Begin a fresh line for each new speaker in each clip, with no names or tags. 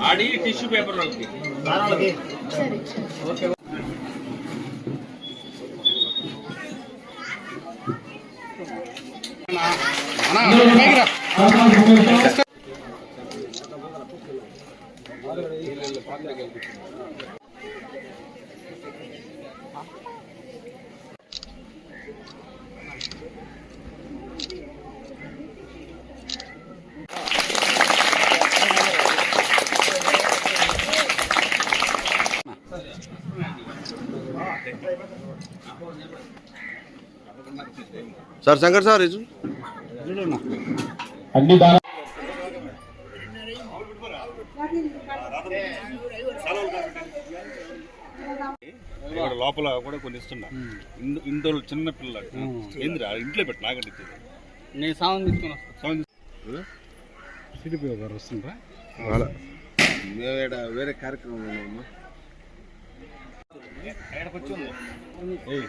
ఆడి tissue paper
sir Shankar sir
అన్ని
లోపల కూడా కొన్ని ఇస్తున్నా ఇంట్లో చిన్న పిల్లలు ఏందిరా ఇంట్లో పెట్టి నాకండి నేను సామాన్ తీసుకున్నా సిడిపి గారు వస్తుండ్రా
వేరే కార్యక్రమం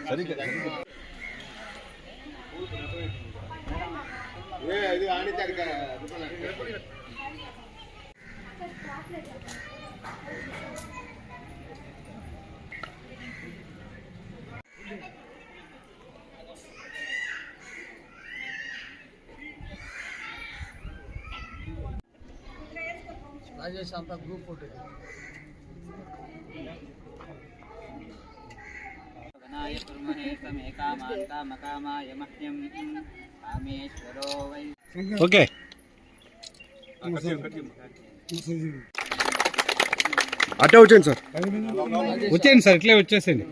సరిగ్గా
రాజేష్ అంతా గ్రూప్ ఫోటో
ఓకే
అటే వచ్చేయండి సార్
వచ్చేయండి సార్ ఇట్లే వచ్చేసేయండి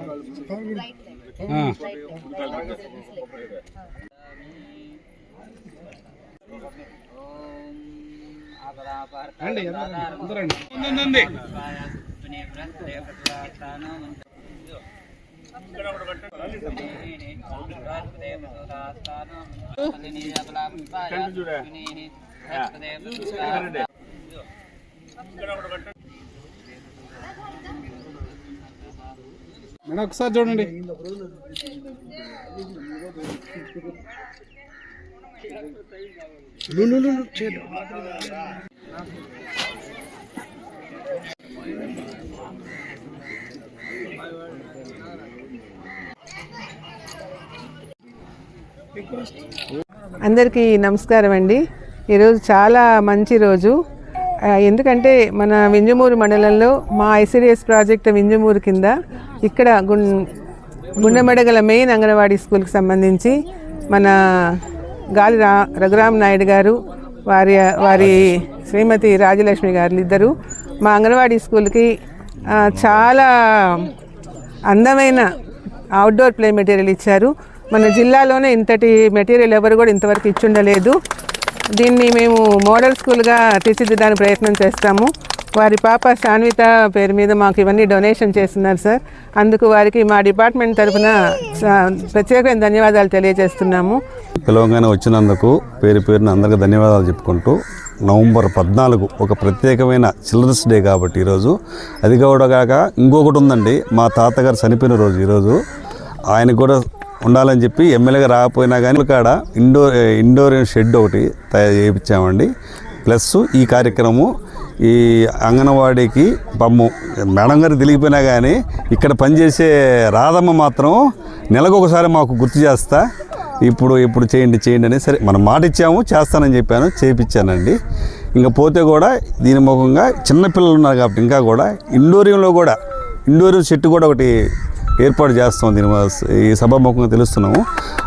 మేడం ఒకసారి చూడండి
అందరికీ నమస్కారం అండి. ఈరోజు చాలా మంచి రోజు. ఎందుకంటే మన వింజమూరు మండలంలో మా ఐసిడిఎస్ ప్రాజెక్ట్ వింజమూరు కింద ఇక్కడ గుండెమడగల మెయిన్ అంగన్వాడీ స్కూల్కి సంబంధించి మన గాలి రఘురామ్ నాయుడు గారు వారి శ్రీమతి రాజలక్ష్మి గారు ఇద్దరు మా అంగన్వాడీ స్కూల్కి చాలా అందమైన అవుట్డోర్ ప్లే మెటీరియల్ ఇచ్చారు. మన జిల్లాలోనే ఇంతటి మెటీరియల్ ఎవరు కూడా ఇంతవరకు ఇచ్చుండలేదు. దీన్ని మేము మోడల్ స్కూల్గా తీర్చిదిద్దడానికి ప్రయత్నం చేస్తాము. వారి పాప శాన్విత పేరు మీద మాకు ఇవన్నీ డొనేషన్ చేస్తున్నారు సార్. అందుకు వారికి మా డిపార్ట్మెంట్ తరఫున ప్రత్యేకమైన ధన్యవాదాలు తెలియజేస్తున్నాము.
తెలంగాణ వచ్చినందుకు పేరున అందరికీ ధన్యవాదాలు చెప్పుకుంటూ నవంబర్ 14 ఒక ప్రత్యేకమైన చిల్డ్రన్స్ డే కాబట్టి ఈరోజు అది కూడా కాక ఇంకొకటి ఉందండి. మా తాతగారు చనిపోయిన రోజు ఈరోజు. ఆయనకు కూడా ఉండాలని చెప్పి ఎమ్మెల్యేగా రాకపోయినా కానీ కాడ ఇండోర్ షెడ్ ఒకటి తయారు చేయించామండి. ప్లస్ ఈ కార్యక్రమం ఈ అంగన్వాడీకి పమ్ము మేడం గారికి తెలియపోయినా కానీ ఇక్కడ పనిచేసే రాధమ్మ మాత్రం నెలకు ఒకసారి మాకు గుర్తు చేస్తా ఇప్పుడు చేయండి అని సరే మనం మాట ఇచ్చాము చేస్తానని చెప్పాను చేయించానండి. ఇంకా పోతే కూడా దీని ముఖంగా చిన్నపిల్లలు ఉన్నారు కాబట్టి ఇంకా కూడా ఇండోరియం సెట్ కూడా ఒకటి ఏర్పాటు చేస్తాం. దీని ఈ సభాముఖంగా తెలుస్తున్నాము.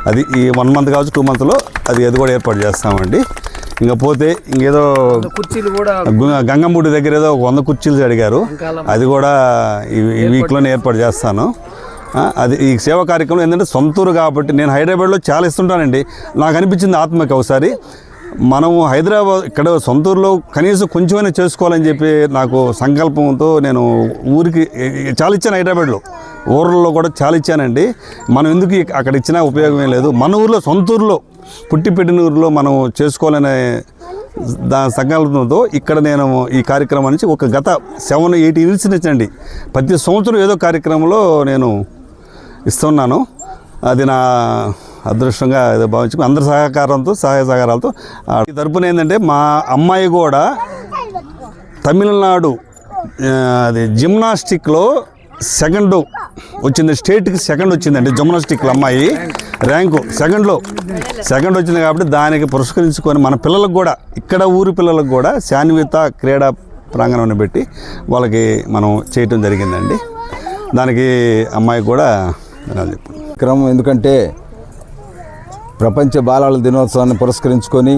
అది ఈ 1 month కావచ్చు 2 monthsలో అది కూడా ఏర్పాటు చేస్తామండి. ఇంకా పోతే ఇంకేదో
కుర్చీలు కూడా
గంగమ్మూడి దగ్గర ఏదో 100 కుర్చీలు అడిగారు. అది కూడా ఈ వీక్లోనే ఏర్పాటు చేస్తాను. అది ఈ సేవా కార్యక్రమం ఏంటంటే సొంతూరు కాబట్టి నేను హైదరాబాద్లో చాలా ఇస్తుంటానండి. నాకు అనిపించింది ఆత్మకి ఒకసారి మనము హైదరాబాద్ ఇక్కడ సొంతూరులో కనీసం కొంచెమైనా చేసుకోవాలని చెప్పి నాకు సంకల్పంతో నేను ఊరికి చాలా ఇచ్చాను. హైదరాబాద్లో ఊర్లలో కూడా చాలా ఇచ్చానండి. మనం ఎందుకు అక్కడ ఇచ్చినా ఉపయోగం ఏం లేదు. మన ఊర్లో సొంతూరులో పుట్టి పెట్టిన ఊరిలో మనం చేసుకోవాలనే దాని సంకల్పంతో ఇక్కడ నేను ఈ కార్యక్రమం నుంచి ఒక గత 7-8 years నుంచండి ప్రతి సంవత్సరం ఏదో కార్యక్రమంలో నేను ఇస్తున్నాను. అది నా అదృష్టంగా ఏదో భావించుకుని అందరి సహకారంతో సహాయ సహకారాలతో ఈ తరపున ఏంటంటే మా అమ్మాయి కూడా తమిళనాడు అది జిమ్నాస్టిక్లో సెకండ్ వచ్చింది, స్టేట్కి సెకండ్ వచ్చిందండి జిమ్నాస్టిక్లో అమ్మాయి ర్యాంకు సెకండ్ వచ్చింది. కాబట్టి దానికి పురస్కరించుకొని మన పిల్లలకు కూడా ఇక్కడ ఊరి పిల్లలకు కూడా శాన్విత క్రీడా ప్రాంగణాన్ని పెట్టి వాళ్ళకి మనం చేయటం జరిగిందండి. దానికి అమ్మాయి కూడా చెప్పండి
క్రమం. ఎందుకంటే ప్రపంచ బాలల దినోత్సవాన్ని పురస్కరించుకొని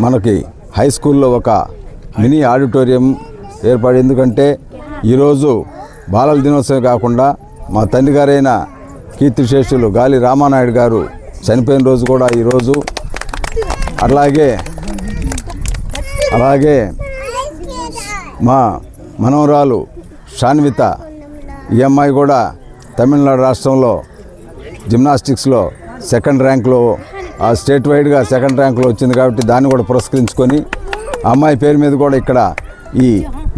మనకి హై స్కూల్లో ఒక మినీ ఆడిటోరియం ఏర్పడి, ఎందుకంటే ఈరోజు బాలల దినోత్సవం కాకుండా మా తండ్రి గారైన కీర్తిశేషులు గాలి రామానాయుడు గారు చనిపోయిన రోజు కూడా ఈరోజు. అలాగే మా మనవరాలు శాన్విత ఈ అమ్మాయి కూడా తమిళనాడు రాష్ట్రంలో జిమ్నాస్టిక్స్లో సెకండ్ ర్యాంక్లో స్టేట్ వైడ్గా సెకండ్ ర్యాంక్లో వచ్చింది. కాబట్టి దాన్ని కూడా పురస్కరించుకొని అమ్మాయి పేరు మీద కూడా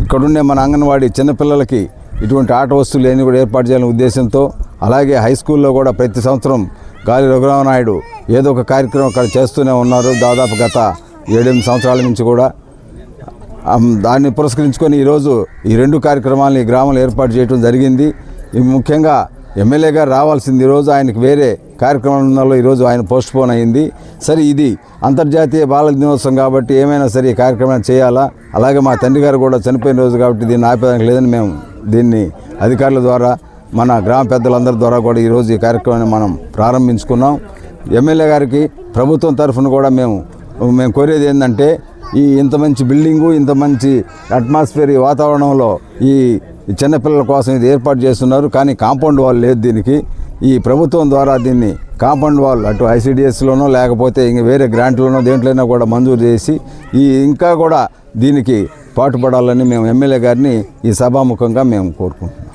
ఇక్కడుండే మన అంగన్వాడీ చిన్నపిల్లలకి ఇటువంటి ఆట వస్తువులు ఏమి కూడా ఏర్పాటు చేయాలనే ఉద్దేశంతో, అలాగే హై స్కూల్లో కూడా ప్రతి సంవత్సరం గాలి రఘురామనాయుడు ఏదో ఒక కార్యక్రమం అక్కడ చేస్తూనే ఉన్నారు. దాదాపు గత 7-8 సంవత్సరాల నుంచి కూడా దాన్ని పురస్కరించుకొని ఈరోజు ఈ 2 కార్యక్రమాలను ఈ గ్రామంలో ఏర్పాటు చేయడం జరిగింది. ముఖ్యంగా ఎమ్మెల్యే గారు రావాల్సింది ఈరోజు, ఆయనకి వేరే కార్యక్రమంలో ఈరోజు ఆయన పోస్ట్పోన్ అయింది. సరే, ఇది అంతర్జాతీయ బాలల దినోత్సవం కాబట్టి ఏమైనా సరే ఈ కార్యక్రమాన్ని చేయాలా. అలాగే మా తండ్రి గారు కూడా చనిపోయిన రోజు కాబట్టి దీన్ని ఆపేదానికి లేదని మేము దీన్ని అధికారుల ద్వారా మన గ్రామ పెద్దలందరి ద్వారా కూడా ఈరోజు ఈ కార్యక్రమాన్ని మనం ప్రారంభించుకున్నాం. ఎమ్మెల్యే గారికి ప్రభుత్వం తరఫున కూడా మేము కోరేది ఏంటంటే, ఇంత మంచి బిల్డింగు, ఇంత మంచి అట్మాస్ఫియర్, ఈ వాతావరణంలో ఈ చిన్నపిల్లల కోసం ఇది ఏర్పాటు చేస్తున్నారు. కానీ కాంపౌండ్ వాల్ లేదు దీనికి. ఈ ప్రభుత్వం ద్వారా దీన్ని కాంపౌండ్ వాల్ అటు ఐసిడిఎస్లోనో లేకపోతే ఇంక వేరే గ్రాంట్లోనో దేంట్లోనో కూడా మంజూరు చేసి ఇంకా కూడా దీనికి పాటుపడాలని మేము ఎమ్మెల్యే గారిని ఈ సభాముఖంగా మేము కోరుకుంటున్నాం.